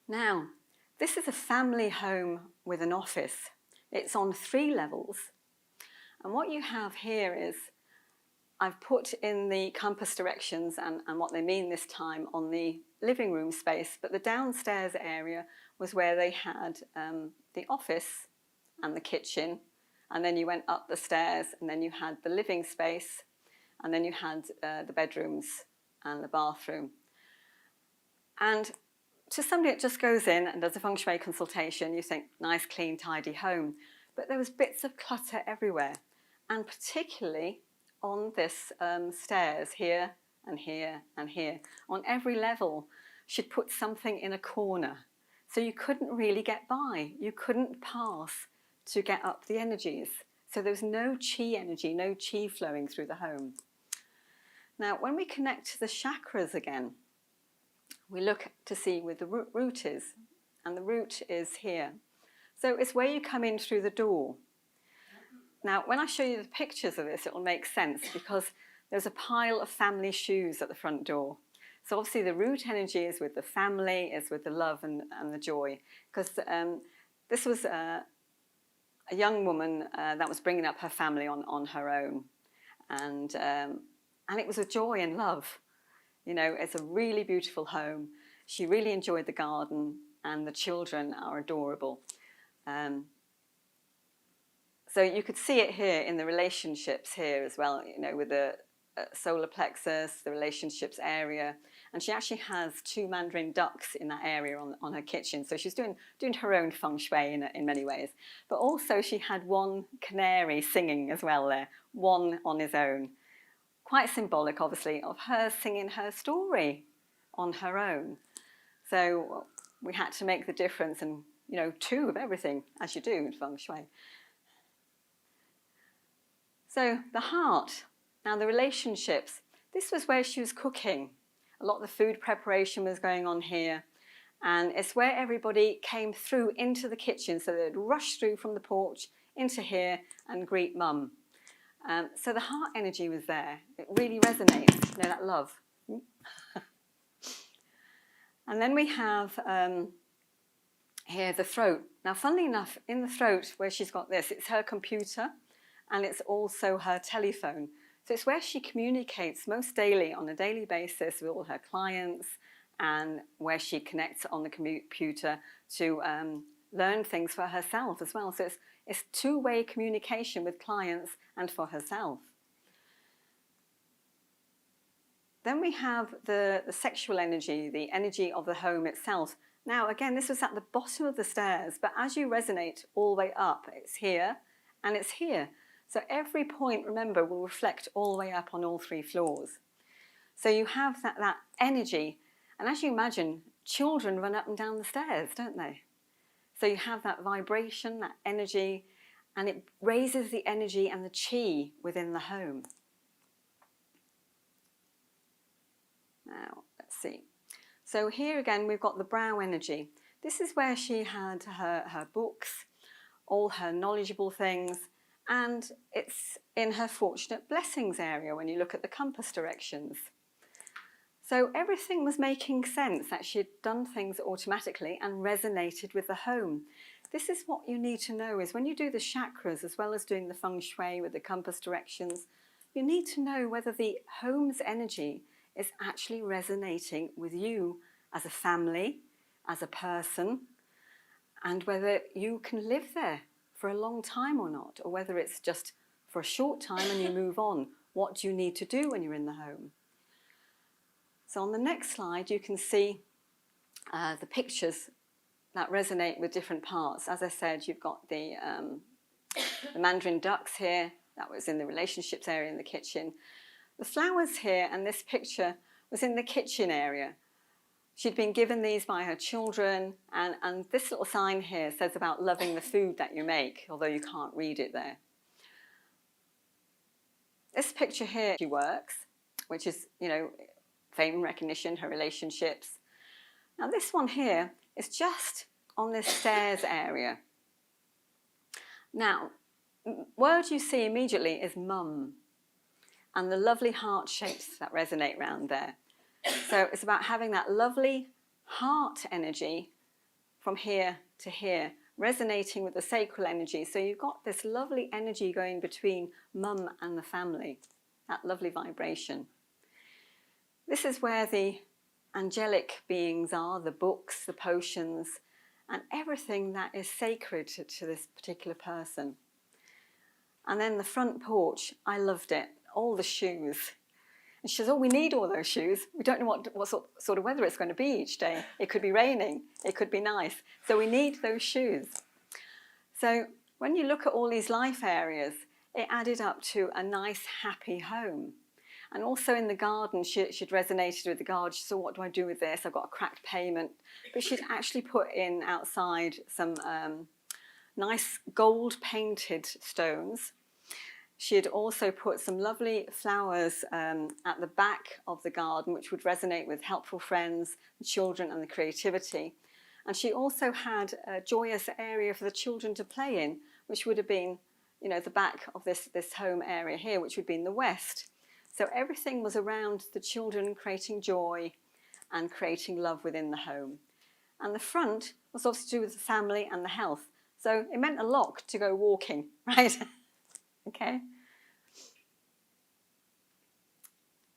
Now, this is a family home with an office. It's on 3 levels. And what you have here is, I've put in the compass directions and what they mean this time on the living room space, but the downstairs area was where they had the office and the kitchen, and then you went up the stairs and then you had the living space, and then you had the bedrooms and the bathroom. And to somebody that just goes in and does a Feng Shui consultation, you think, nice, clean, tidy home. But there was bits of clutter everywhere, and particularly on this stairs here and here and here. On every level, she'd put something in a corner. So you couldn't really get by. You couldn't pass to get up the energies. So there was no chi energy, no chi flowing through the home. Now, when we connect to the chakras again, we look to see where the root is, and the root is here. So it's where you come in through the door. Now, when I show you the pictures of this, it will make sense, because there's a pile of family shoes at the front door. So obviously the root energy is with the family, is with the love and the joy. Because this was a young woman that was bringing up her family on her own. And it was a joy and love. You know, it's a really beautiful home. She really enjoyed the garden, and the children are adorable. So you could see it here in the relationships here as well, you know, with the solar plexus, the relationships area. And she actually has 2 mandarin ducks in that area on her kitchen. So she's doing her own feng shui in many ways. But also she had 1 canary singing as well there, 1 on his own. Quite symbolic, obviously, of her singing her story on her own. So we had to make the difference and, you know, 2 of everything, as you do in feng shui. So the heart, now the relationships, this was where she was cooking. A lot of the food preparation was going on here, and it's where everybody came through into the kitchen, so they'd rush through from the porch into here and greet mum. So the heart energy was there. It really resonates, you know, that love. And then we have here the throat. Now, funnily enough, in the throat where she's got this, it's her computer, and it's also her telephone. So it's where she communicates most daily, on a daily basis, with all her clients, and where she connects on the computer to learn things for herself as well. So it's 2-way communication with clients and for herself. Then we have the sexual energy, the energy of the home itself. Now, again, this was at the bottom of the stairs, but as you resonate all the way up, it's here and it's here. So every point, remember, will reflect all the way up on all 3 floors. So you have that energy, and as you imagine, children run up and down the stairs, don't they? So you have that vibration, that energy, and it raises the energy and the chi within the home. Now, let's see. So here again, we've got the brow energy. This is where she had her books, all her knowledgeable things, and it's in her fortunate blessings area when you look at the compass directions. So everything was making sense, that she had done things automatically and resonated with the home. This is what you need to know, is when you do the chakras as well as doing the feng shui with the compass directions, you need to know whether the home's energy is actually resonating with you as a family, as a person, and whether you can live there for a long time or not, or whether it's just for a short time and you move on. What do you need to do when you're in the home? So on the next slide, you can see the pictures that resonate with different parts. As I said, you've got the mandarin ducks here. That was in the relationships area in the kitchen. The flowers here, and this picture was in the kitchen area. She'd been given these by her children, and this little sign here says about loving the food that you make, although you can't read it there. This picture here, she works, which is, you know, fame and recognition, her relationships. Now this one here is just on this stairs area. Now, word you see immediately is mum, and the lovely heart shapes that resonate around there. So it's about having that lovely heart energy from here to here, resonating with the sacral energy. So you've got this lovely energy going between mum and the family, that lovely vibration. This is where the angelic beings are, the books, the potions, and everything that is sacred to this particular person. And then the front porch, I loved it, all the shoes. And she says, oh, we need all those shoes. We don't know what sort of weather it's going to be each day. It could be raining, it could be nice. So we need those shoes. So when you look at all these life areas, it added up to a nice, happy home. And also in the garden, she'd resonated with the garden. She said, what do I do with this? I've got a cracked pavement. But she'd actually put in outside some nice gold painted stones. She had also put some lovely flowers at the back of the garden, which would resonate with helpful friends, the children and the creativity. And she also had a joyous area for the children to play in, which would have been, you know, the back of this home area here, which would be in the west. So everything was around the children creating joy and creating love within the home. And the front was obviously to do with the family and the health. So it meant a lot to go walking, right? Okay.